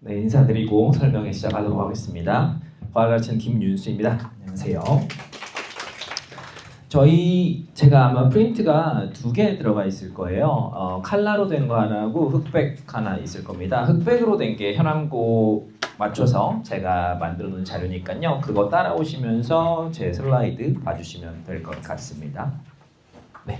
네, 인사드리고 설명에 시작하도록 하겠습니다. 과학가르치는 김윤수입니다. 안녕하세요. 제가 아마 프린트가 2개 들어가 있을 거예요. 칼라로 된 거 하나하고 흑백 하나 있을 겁니다. 흑백으로 된 게 현암고 맞춰서 제가 만들어 놓은 자료니까요. 그거 따라오시면서 제 슬라이드 봐주시면 될 것 같습니다. 네.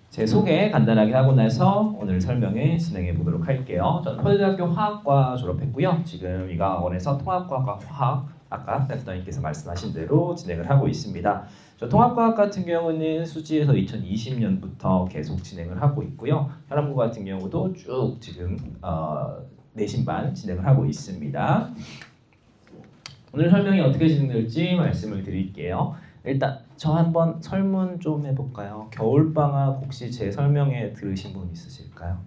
제 소개 간단하게 하고 나서 오늘 설명에 진행해 보도록 할게요. 저는 서울대학교 화학과 졸업했고요. 지금 이과학원에서 통합과학과 화학, 아까 센터장님께서 말씀하신 대로 진행을 하고 있습니다. 저 통합과학 같은 경우는 수지에서 2020년부터 계속 진행을 하고 있고요. 현암고 같은 경우도 쭉 지금 내신반 진행을 하고 있습니다. 오늘 설명이 어떻게 진행될지 말씀을 드릴게요. 일단 저 한번 설문 좀 해볼까요? 겨울방학 혹시 제 설명회 들으신 분 있으실까요?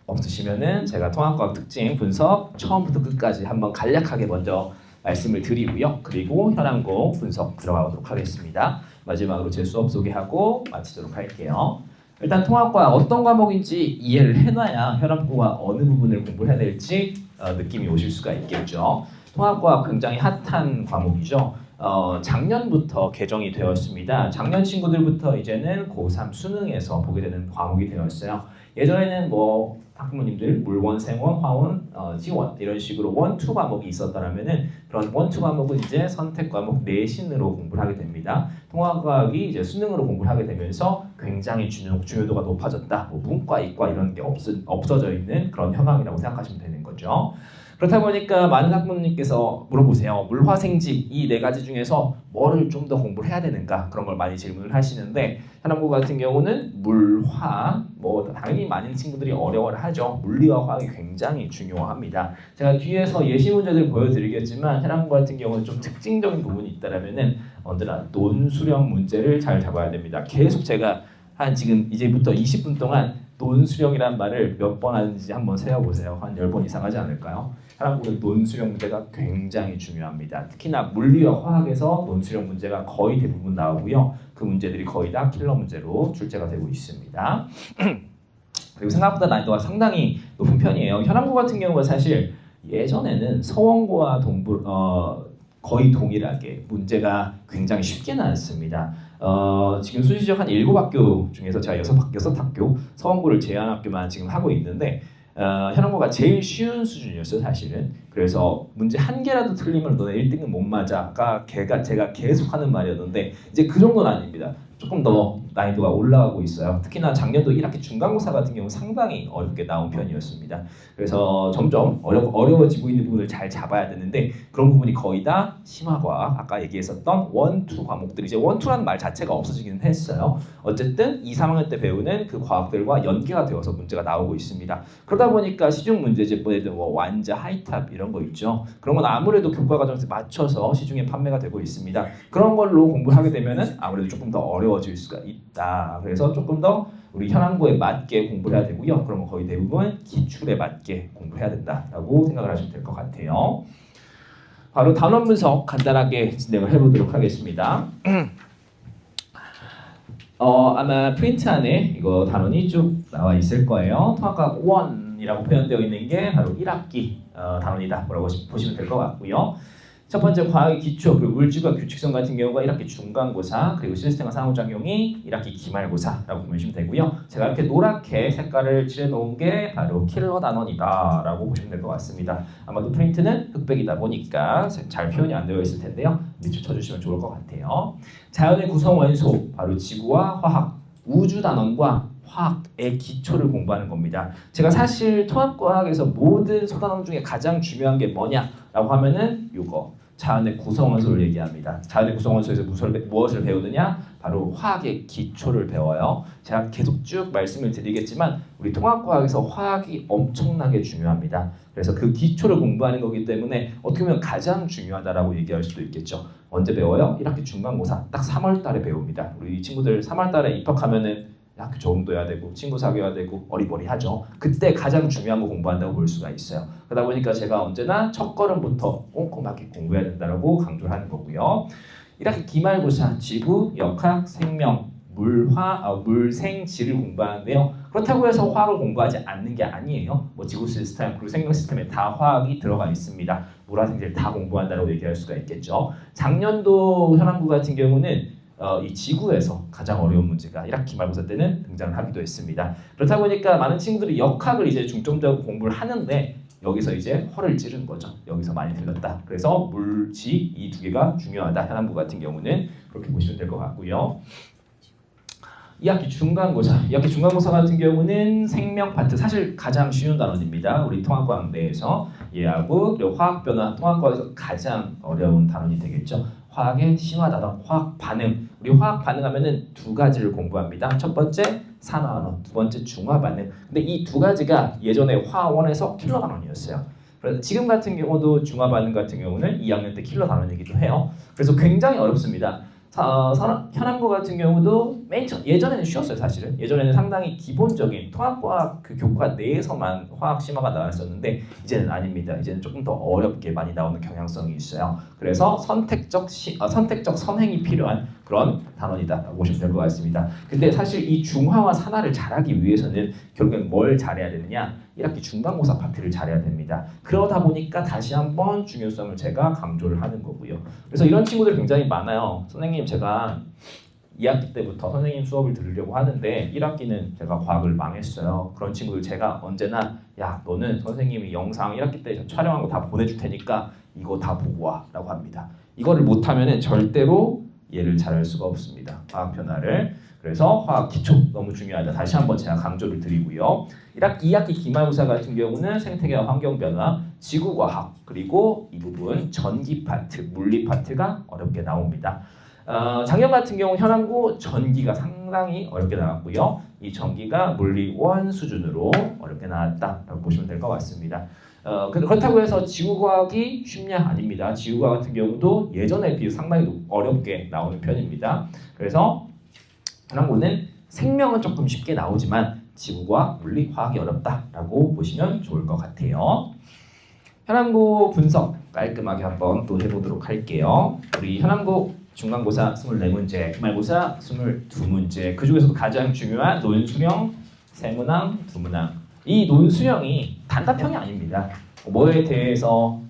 없으시면은 제가 통합과학 특징 분석 처음부터 끝까지 한번 간략하게 먼저 말씀을 드리고요. 그리고 현암고 분석 들어가도록 하겠습니다. 마지막으로 제 수업 소개하고 마치도록 할게요. 일단 통합과학 어떤 과목인지 이해를 해놔야 현암고가 어느 부분을 공부해야 될지 느낌이 오실 수가 있겠죠. 통합과학 굉장히 핫한 과목이죠. 작년부터 개정이 되었습니다. 작년 친구들부터 이제는 고3 수능에서 보게 되는 과목이 되었어요. 예전에는 학부모님들 물원, 생원, 화원, 지원 이런 식으로 원, 투 과목이 있었다면은 그런 원, 투 과목은 이제 선택 과목 내신으로 공부를 하게 됩니다. 통합과학이 이제 수능으로 공부를 하게 되면서 굉장히 중요도가 높아졌다. 문과, 이과 이런 게 없어져 있는 그런 현황이라고 생각하시면 되는 거죠. 그렇다 보니까 많은 학부모님께서 물어보세요. 물화생지 이 4가지 중에서 뭐를 좀 더 공부를 해야 되는가 그런 걸 많이 질문을 하시는데 현암고 같은 경우는 물화 당연히 많은 친구들이 어려워를 하죠. 물리와 화학이 굉장히 중요합니다. 제가 뒤에서 예시 문제들 보여드리겠지만 현암고 같은 경우는 좀 특징적인 부분이 있다면은 언제나 논수령 문제를 잘 잡아야 됩니다. 계속 제가 지금 이제부터 20분 동안 논수령이란 말을 몇 번 하는지 한번 세어보세요. 한 10번 이상 하지 않을까요? 현암고는 논수령 문제가 굉장히 중요합니다. 특히나 물리와 화학에서 논수령 문제가 거의 대부분 나오고요. 그 문제들이 거의 다 킬러 문제로 출제가 되고 있습니다. 그리고 생각보다 난이도가 상당히 높은 편이에요. 현암고 같은 경우가 사실 예전에는 서원고와 거의 동일하게 문제가 굉장히 쉽게 나왔습니다. 지금 수시적 한 7학교 중에서 제가 6학교 서원고를 제한 학교만 지금 하고 있는데 현암고가 제일 쉬운 수준이었어요 사실은. 그래서 문제 한 개라도 틀리면 너네 1등은 못 맞아가 제가 계속 하는 말이었는데 이제 그 정도는 아닙니다. 조금 더 난이도가 올라가고 있어요. 특히나 작년도 1학기 중간고사 같은 경우 상당히 어렵게 나온 편이었습니다. 그래서 점점 어려워지고 있는 부분을 잘 잡아야 되는데 그런 부분이 거의 다 심화과학, 아까 얘기했었던 원, 투 과목들이 이제 원, 투라는 말 자체가 없어지기는 했어요. 어쨌든 2, 3학년 때 배우는 그 과학들과 연계가 되어서 문제가 나오고 있습니다. 그러다 보니까 시중 문제집보다도 완자, 하이탑 이런 거 있죠. 그런 건 아무래도 교과 과정에 맞춰서 시중에 판매가 되고 있습니다. 그런 걸로 공부하게 되면은 아무래도 조금 더 어려워질 수가 있다. 그래서 조금 더 우리 현암고에 맞게 공부를 해야 되고요. 그러면 거의 대부분 기출에 맞게 공부해야 된다라고 생각을 하시면 될 것 같아요. 바로 단원 분석 간단하게 진행을 해보도록 하겠습니다. 아마 프린트 안에 이거 단원이 쭉 나와 있을 거예요. 통합과학 1이라고 표현되어 있는 게 바로 1학기 단원이다 라고 보시면 될 것 같고요. 첫 번째 과학의 기초, 그리고 물질과 규칙성 같은 경우가 1학기 중간고사, 그리고 시스템과 상호작용이 1학기 기말고사라고 보시면 되고요. 제가 이렇게 노랗게 색깔을 칠해놓은 게 바로 킬러 단원이다 라고 보시면 될 것 같습니다. 아마도 프린트는 흑백이다 보니까 잘 표현이 안 되어 있을 텐데요. 밑줄 쳐주시면 좋을 것 같아요. 자연의 구성 원소, 바로 지구와 화학, 우주 단원과 화학의 기초를 공부하는 겁니다. 제가 사실 통합과학에서 모든 소단원 중에 가장 중요한 게 뭐냐라고 하면은 이거 자연의 구성원소를 얘기합니다. 자연의 구성원소에서 무엇을 배우느냐? 바로 화학의 기초를 배워요. 제가 계속 쭉 말씀을 드리겠지만 우리 통합과학에서 화학이 엄청나게 중요합니다. 그래서 그 기초를 공부하는 거기 때문에 어떻게 보면 가장 중요하다라고 얘기할 수도 있겠죠. 언제 배워요? 1학기 중간고사 딱 3월 달에 배웁니다. 우리 친구들 3월 달에 입학하면은 학교 적응도 해야 되고 친구 사귀어야 되고 어리버리하죠. 그때 가장 중요한 거 공부한다고 볼 수가 있어요. 그러다 보니까 제가 언제나 첫 걸음부터 꼼꼼하게 공부해야 된다고 강조를 하는 거고요. 1학기 기말고사, 지구, 역학, 생명, 물생지를 공부하는데요. 그렇다고 해서 화학을 공부하지 않는 게 아니에요. 뭐 지구 시스템 그리고 생명 시스템에 다 화학이 들어가 있습니다. 물화생지를 다 공부한다고 얘기할 수가 있겠죠. 작년도 현황부 같은 경우는 이 지구에서 가장 어려운 문제가 1학기 기말고사 때는 등장을 하기도 했습니다. 그렇다 보니까 많은 친구들이 역학을 이제 중점적으로 공부를 하는데 여기서 이제 허를 찌른 거죠. 여기서 많이 들렸다. 그래서 물, 지 이 두 개가 중요하다. 현황부 같은 경우는 그렇게 보시면 될 것 같고요. 2학기 중간고사. 2학기 중간고사 같은 경우는 생명 파트 사실 가장 쉬운 단원입니다. 우리 통합과학 내에서 얘하고 그리고 화학 변화 통합과학에서 가장 어려운 단원이 되겠죠. 화학의 심화 단원, 화학 반응. 우리 화학 반응하면은 두 가지를 공부합니다. 첫 번째 산화환원, 두 번째 중화 반응. 근데 이 두 가지가 예전에 화원에서 킬러 단원이었어요. 그래서 지금 같은 경우도 중화 반응 같은 경우는 2학년 때 킬러 단원이기도 해요. 그래서 굉장히 어렵습니다. 현황고 같은 경우도 예전에는 쉬웠어요. 사실은 예전에는 상당히 기본적인 통합과학 그 교과 내에서만 화학 심화가 나왔었는데 이제는 아닙니다. 이제는 조금 더 어렵게 많이 나오는 경향성이 있어요. 그래서 선택적 선행이 필요한 그런 단원이다라고 보시면 될 것 같습니다. 근데 사실 이 중화와 산화를 잘하기 위해서는 결국엔 뭘 잘해야 되느냐? 1학기 중간고사 파트를 잘해야 됩니다. 그러다 보니까 다시 한번 중요성을 제가 강조를 하는 거고요. 그래서 이런 친구들 굉장히 많아요. 선생님 제가 2학기 때부터 선생님 수업을 들으려고 하는데 1학기는 제가 과학을 망했어요. 그런 친구들 제가 언제나 야 너는 선생님이 영상 1학기 때 촬영한 거 다 보내줄 테니까 이거 다 보고 와 라고 합니다. 이거를 못하면 절대로 얘를 잘할 수가 없습니다. 화학 변화를. 그래서 화학 기초 너무 중요하다. 다시 한번 제가 강조를 드리고요. 2학기 기말고사 같은 경우는 생태계와 환경 변화, 지구과학 그리고 이 부분 전기 파트, 물리 파트가 어렵게 나옵니다. 작년 같은 경우 현황고 전기가 상당히 어렵게 나왔고요. 이 전기가 물리 1 수준으로 어렵게 나왔다라고 보시면 될 것 같습니다. 그렇다고 해서 지구과학이 쉽냐? 아닙니다. 지구과학 같은 경우도 예전에 비해 상당히 어렵게 나오는 편입니다. 그래서 현황고는 생명은 조금 쉽게 나오지만 지구과학, 물리, 화학이 어렵다라고 보시면 좋을 것 같아요. 현황고 분석 깔끔하게 한번 또 해보도록 할게요. 우리 현황고 중간고사 24문제, 기말고사 22문제 그 중에서도 가장 중요한 논술형, 세문항, 두문항 이 논술형이 단답형이 아닙니다. 뭐에 대해서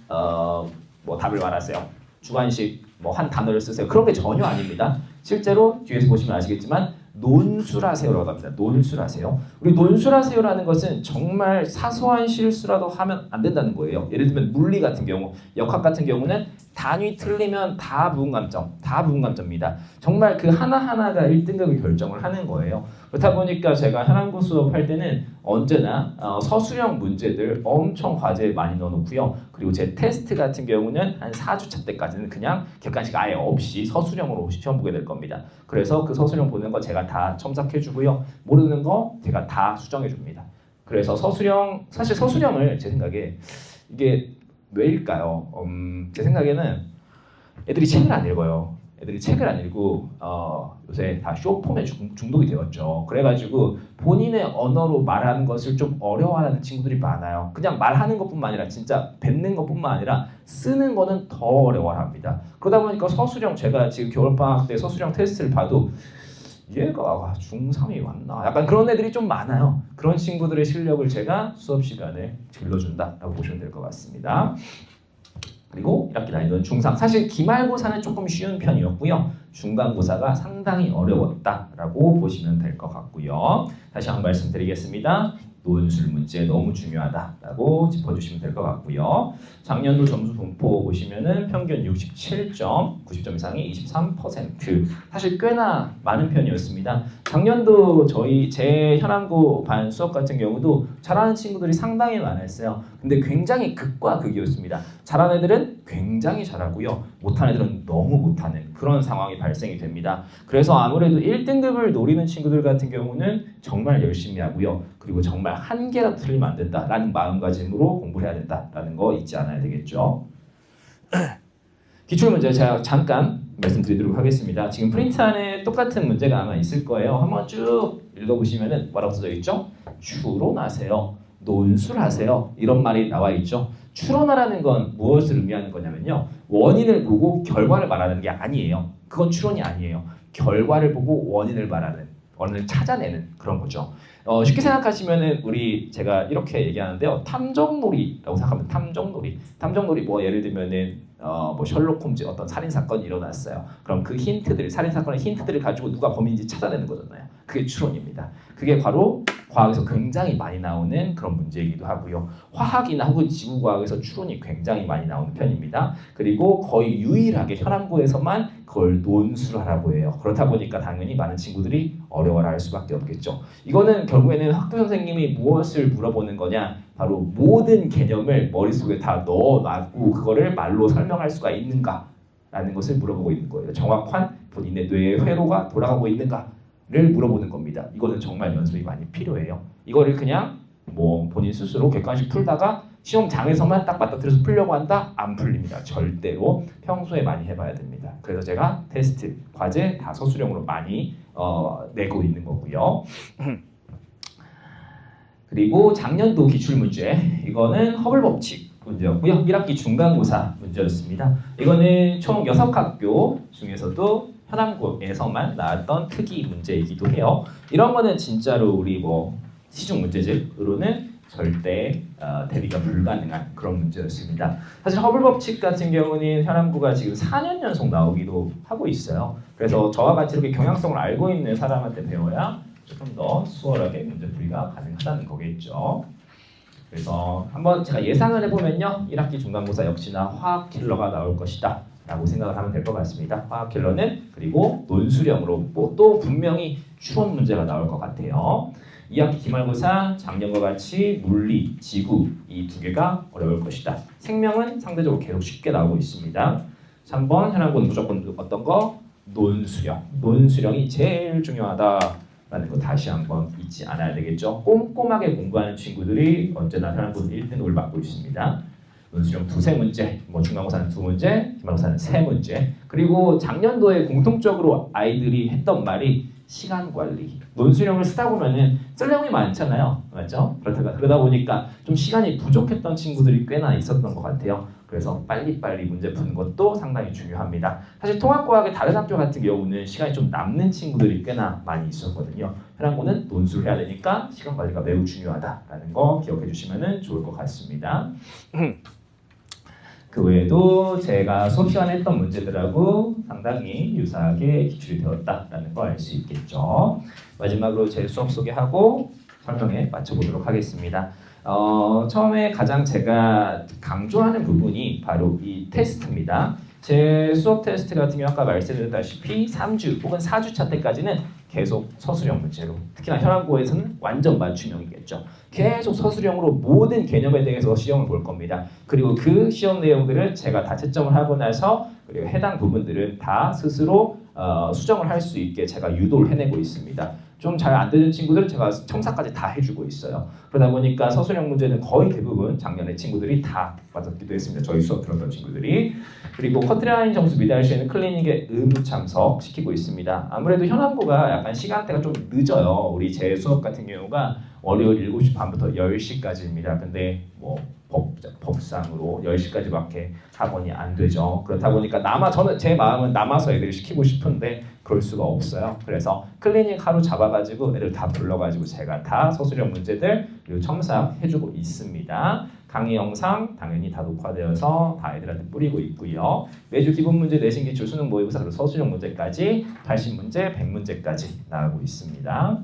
뭐 답을 말하세요. 주관식 뭐 한 단어를 쓰세요. 그런 게 전혀 아닙니다. 실제로 뒤에서 보시면 아시겠지만 논술하세요라고 합니다. 논술하세요. 우리 논술하세요라는 것은 정말 사소한 실수라도 하면 안 된다는 거예요. 예를 들면 물리 같은 경우, 역학 같은 경우는 단위 틀리면 다 부분감점입니다. 정말 그 하나하나가 1등급을 결정을 하는 거예요. 그렇다 보니까 제가 현황고 수업할 때는 언제나 서술형 문제들 엄청 과제에 많이 넣어놓고요. 그리고 제 테스트 같은 경우는 한 4주차 때까지는 그냥 객관식 아예 없이 서술형으로 시험 보게 될 겁니다. 그래서 그 서술형 보는 거 제가 다 첨삭해주고요. 모르는 거 제가 다 수정해줍니다. 그래서 사실 서술형을 제 생각에 이게 왜일까요? 제 생각에는 애들이 책을 안 읽어요. 애들이 책을 안 읽고 요새 다 쇼폼에 중독이 되었죠. 그래가지고 본인의 언어로 말하는 것을 좀 어려워하는 친구들이 많아요. 그냥 말하는 것뿐만 아니라 진짜 뱉는 것뿐만 아니라 쓰는 거는 더 어려워합니다. 그러다 보니까 서술형 제가 지금 겨울방학 때 서술형 테스트를 봐도 얘가 중3이 왔나? 약간 그런 애들이 좀 많아요. 그런 친구들의 실력을 제가 수업 시간에 길러준다라고 보시면 될 것 같습니다. 그리고 1학기 난이도는 중3. 사실 기말고사는 조금 쉬운 편이었고요. 중간고사가 상당히 어려웠다라고 보시면 될 것 같고요. 다시 한번 말씀드리겠습니다. 논술 문제 너무 중요하다라고 짚어주시면 될 것 같고요. 작년도 점수 분포 보시면은 평균 67점, 90점 이상이 23%. 사실 꽤나 많은 편이었습니다. 작년도 제 현황고 반 수업 같은 경우도 잘하는 친구들이 상당히 많았어요. 근데 굉장히 극과 극이었습니다. 잘하는 애들은 굉장히 잘하고요. 못하는 애들은 너무 못하는 그런 상황이 발생이 됩니다. 그래서 아무래도 1등급을 노리는 친구들 같은 경우는 정말 열심히 하고요. 그리고 정말 한 개라도 틀리면 안 된다라는 마음가짐으로 공부를 해야 된다라는 거 잊지 않아야 되겠죠. 기출문제 제가 잠깐 말씀드리도록 하겠습니다. 지금 프린트 안에 똑같은 문제가 아마 있을 거예요. 한번 쭉 읽어보시면은 뭐라고 써져 있죠? 추론하세요. 논술하세요. 이런 말이 나와 있죠. 추론하라는 건 무엇을 의미하는 거냐면요. 원인을 보고 결과를 말하는 게 아니에요. 그건 추론이 아니에요. 결과를 보고 원인을 말하는, 원인을 찾아내는 그런 거죠. 쉽게 생각하시면은 제가 이렇게 얘기하는데요. 탐정놀이라고 생각하면 탐정놀이 뭐 예를 들면은 뭐 셜록 홈즈 어떤 살인 사건이 일어났어요. 그럼 그 힌트들, 살인 사건의 힌트들을 가지고 누가 범인인지 찾아내는 거잖아요. 그게 추론입니다. 그게 바로 과학에서 굉장히 많이 나오는 그런 문제이기도 하고요. 화학이나 혹은 지구과학에서 추론이 굉장히 많이 나오는 편입니다. 그리고 거의 유일하게 현암고에서만 그걸 논술하라고 해요. 그렇다 보니까 당연히 많은 친구들이 어려워할 수밖에 없겠죠. 이거는 결국에는 학교 선생님이 무엇을 물어보는 거냐? 바로 모든 개념을 머릿속에 다 넣어놨고 그거를 말로 설명할 수가 있는가라는 것을 물어보고 있는 거예요. 정확한 본인의 뇌의 회로가 돌아가고 있는가를 물어보는 겁니다. 이거는 정말 연습이 많이 필요해요. 이거를 그냥 뭐 본인 스스로 객관식 풀다가 시험장에서만 딱 맞닥뜨려서 풀려고 한다? 안 풀립니다. 절대로 평소에 많이 해봐야 됩니다. 그래서 제가 테스트, 과제 다 서술형으로 많이 내고 있는 거고요. 그리고 작년도 기출문제, 이거는 허블 법칙 문제였고요. 1학기 중간고사 문제였습니다. 이거는 총 6학교 중에서도 현암고에서만 나왔던 특이 문제이기도 해요. 이런 거는 진짜로 우리 뭐 시중 문제집으로는 절대 대비가 불가능한 그런 문제였습니다. 사실 허블 법칙 같은 경우는 현암고가 지금 4년 연속 나오기도 하고 있어요. 그래서 저와 같이 이렇게 경향성을 알고 있는 사람한테 배워야 조금 더 수월하게 문제풀이가 가능하다는 거겠죠. 그래서 한번 제가 예상을 해보면요. 1학기 중간고사 역시나 화학 킬러가 나올 것이다 라고 생각을 하면 될 것 같습니다. 화학 킬러는 그리고 논술형으로 뭐 또 분명히 추론 문제가 나올 것 같아요. 2학기 기말고사 작년과 같이 물리, 지구 이 두 개가 어려울 것이다. 생명은 상대적으로 계속 쉽게 나오고 있습니다. 3번 현암고는 무조건 어떤 거? 논술형. 논술형이 제일 중요하다라는 거 다시 한번 잊지 않아야 되겠죠. 꼼꼼하게 공부하는 친구들이 언제나 현암고는 1등급을 맡고 있습니다. 논술형 두세 문제, 뭐 중간고사는 2문제, 기말고사는 3문제. 그리고 작년도에 공통적으로 아이들이 했던 말이 시간 관리. 논술형을 쓰다 보면은 쓸 내용이 많잖아요, 맞죠? 그러다 보니까 좀 시간이 부족했던 친구들이 꽤나 있었던 것 같아요. 그래서 빨리빨리 문제 푸는 것도 상당히 중요합니다. 사실 통합과학의 다른 학교 같은 경우는 시간이 좀 남는 친구들이 꽤나 많이 있었거든요. 현암고는 논술을 해야 되니까 시간 관리가 매우 중요하다라는 거 기억해 주시면 좋을 것 같습니다. 그 외에도 제가 수업 시간에 했던 문제들하고 상당히 유사하게 기출이 되었다라는 거 알 수 있겠죠. 마지막으로 제 수업 소개하고 설명에 마쳐보도록 하겠습니다. 처음에 가장 제가 강조하는 부분이 바로 이 테스트입니다. 제 수업 테스트 같은 경우 아까 말씀드렸다시피 3주 혹은 4주차 때까지는 계속 서술형 문제로, 특히나 현암고에서는 완전 맞춤형이겠죠. 계속 서술형으로 모든 개념에 대해서 시험을 볼 겁니다. 그리고 그 시험 내용들은 제가 다 채점을 하고 나서 그리고 해당 부분들은 다 스스로 수정을 할 수 있게 제가 유도를 해내고 있습니다. 좀 잘 안 되는 친구들은 제가 첨삭까지 다 해주고 있어요. 그러다 보니까 서술형 문제는 거의 대부분 작년에 친구들이 다 맞았기도 했습니다. 저희 수업 들었던 친구들이. 그리고 커트라인 점수 미달 시에는 클리닉에 의무 참석 시키고 있습니다. 아무래도 현암고가 약간 시간대가 좀 늦어요. 우리 제 수업 같은 경우가 월요일 7시 반부터 10시까지입니다. 근데 뭐 법상으로 10시까지밖에 학원이 안 되죠. 그렇다 보니까 저는 제 마음은 남아서 애들을 시키고 싶은데 그럴 수가 없어요. 그래서 클리닉 하루 잡아가지고 애들 다 불러가지고 제가 다 서술형 문제들 그리고 첨삭해주고 있습니다. 강의 영상 당연히 다 녹화되어서 다 애들한테 뿌리고 있고요. 매주 기본 문제, 내신 기출, 수능 모의고사, 그리고 서술형 문제까지 80문제, 100문제까지 나가고 있습니다.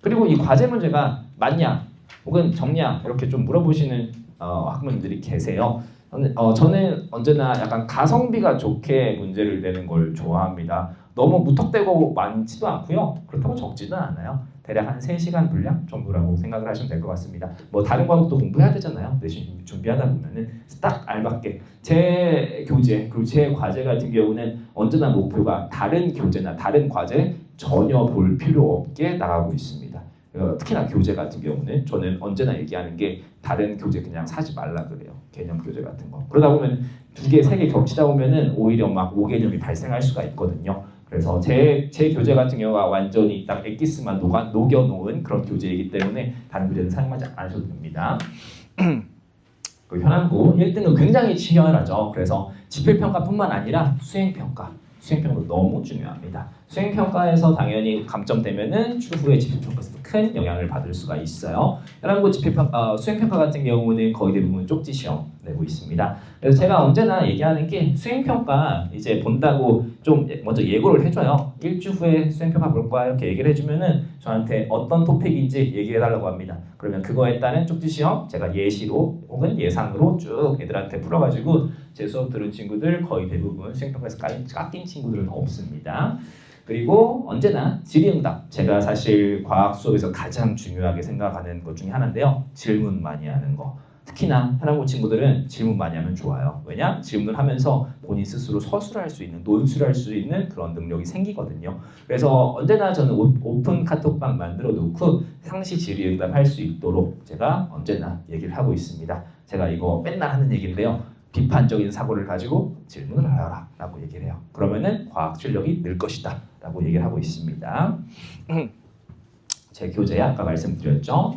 그리고 이 과제 문제가 맞냐 혹은 적냐 이렇게 좀 물어보시는 학부모님들이 계세요. 저는 언제나 약간 가성비가 좋게 문제를 내는 걸 좋아합니다. 너무 무턱대고 많지도 않고요. 그렇다고 적지도 않아요. 대략 한 3시간 분량 정도라고 생각을 하시면 될 것 같습니다. 뭐 다른 과목도 공부해야 되잖아요. 내신 준비하다 보면은 딱 알맞게 제 교재 그리고 제 과제 같은 경우는 언제나 목표가 다른 교재나 다른 과제 전혀 볼 필요 없게 나가고 있습니다. 특히나 교재 같은 경우는 저는 언제나 얘기하는 게 다른 교재 그냥 사지 말라 그래요. 개념 교재 같은 거. 그러다 보면 2개, 3개 겹치다 보면은 오히려 막 오개념이 발생할 수가 있거든요. 그래서 제 교재 같은 경우가 완전히 딱 엑기스만 녹여놓은 그런 교재이기 때문에 다른 교재는 사용하지 않으셔도 됩니다. 그 현암고 1등은 굉장히 치열하죠. 그래서 지필평가뿐만 아니라 수행평가, 수행평가 너무 중요합니다. 수행평가에서 당연히 감점되면은 추후에 집필평가에서도 큰 영향을 받을 수가 있어요. 연합고 수행평가 같은 경우는 거의 대부분 쪽지 시험 내고 있습니다. 그래서 제가 언제나 얘기하는 게 수행평가 이제 본다고 좀 먼저 예고를 해줘요. 일주 후에 수행평가 볼 거야 이렇게 얘기를 해주면은 저한테 어떤 토픽인지 얘기해달라고 합니다. 그러면 그거에 따른 쪽지 시험 제가 예시로 혹은 예상으로 쭉 애들한테 풀어가지고 제 수업 들은 친구들 거의 대부분 수행평가에서 깎인 친구들은 없습니다. 그리고 언제나 질의응답, 제가 사실 과학 수업에서 가장 중요하게 생각하는 것 중에 하나인데요. 질문 많이 하는 거. 특히나 현황고 친구들은 질문 많이 하면 좋아요. 왜냐? 질문을 하면서 본인 스스로 서술할 수 있는, 논술할 수 있는 그런 능력이 생기거든요. 그래서 언제나 저는 오픈 카톡방 만들어 놓고 상시 질의응답 할 수 있도록 제가 언제나 얘기를 하고 있습니다. 제가 이거 맨날 하는 얘기인데요. 비판적인 사고를 가지고 질문을 하라 라고 얘기를 해요. 그러면은 과학 실력이 늘 것이다 라고 얘기를 하고 있습니다. 제 교재에 아까 말씀드렸죠.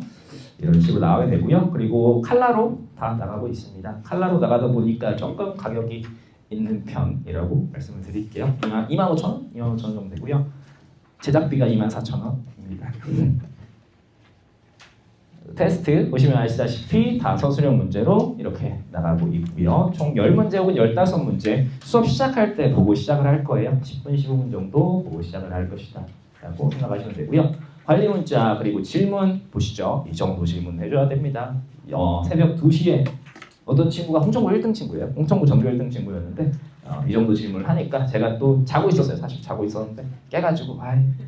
이런 식으로 나가게 되고요. 그리고 칼라로 다 나가고 있습니다. 칼라로 나가다 보니까 조금 가격이 있는 편이라고 말씀을 드릴게요. 25,000원? 25,000원 정도 되고요. 제작비가 24,000원입니다. 테스트 보시면 아시다시피 다 서술형 문제로 이렇게 나가고 있고요. 총 10문제 혹은 15문제 수업 시작할 때 보고 시작을 할 거예요. 10분, 15분 정도 보고 시작을 할 것이다 라고 생각하시면 되고요. 관리 문자 그리고 질문 보시죠. 이 정도 질문 해줘야 됩니다. 새벽 2시에 어떤 친구가 홍천고 1등 친구예요. 홍천고 전교 1등 친구였는데 이 정도 질문을 하니까 제가 또 자고 있었어요. 사실 자고 있었는데 깨가지고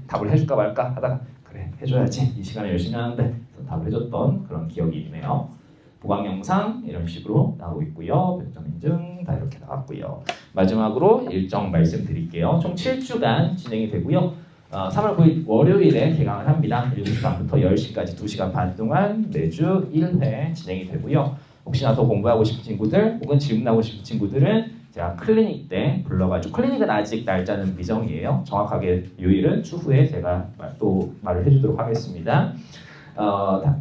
답을 해줄까 말까 하다가 그래 해줘야지 이 시간에 열심히 하는데 그래서 답을 해줬던 그런 기억이 있네요. 보강 영상 이런 식으로 나오고 있고요. 백점 인증 다 이렇게 나왔고요. 마지막으로 일정 말씀드릴게요. 총 7주간 진행이 되고요. 3월 9일 월요일에 개강을 합니다. 7시 반부터 10시까지 2시간 반 동안 매주 1회 진행이 되고요. 혹시나 더 공부하고 싶은 친구들 혹은 질문하고 싶은 친구들은 제가 클리닉 때 불러가지고 클리닉은 아직 날짜는 미정이에요. 정확하게 요일은 추후에 제가 또 말을 해주도록 하겠습니다.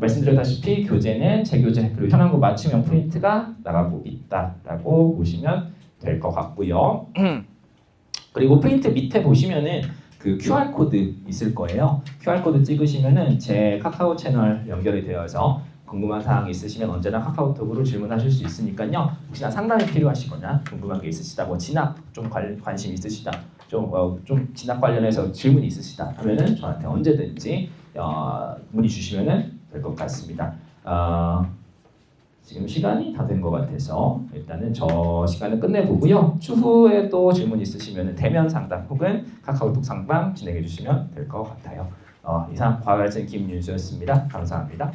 말씀드렸다시피 교재는 제 교재 그리고 현황고 맞춤형 프린트가 나가고 있다라고 보시면 될 것 같고요. 그리고 프린트 밑에 보시면은 그 QR 코드 있을 거예요. QR 코드 찍으시면은 제 카카오 채널 연결이 되어서 궁금한 사항이 있으시면 언제나 카카오톡으로 질문하실 수 있으니까요. 혹시나 상담이 필요하시거나 궁금한 게 있으시다, 뭐 진학 좀 관심 있으시다, 좀 진학 관련해서 질문이 있으시다 하면은 저한테 언제든지 문의 주시면은 될 것 같습니다. 지금 시간이 다 된 것 같아서 일단은 저 시간을 끝내보고요. 추후에 또 질문 있으시면 대면 상담 혹은 카카오톡 상담 진행해 주시면 될 것 같아요. 이상 과학알선 김윤수였습니다. 감사합니다.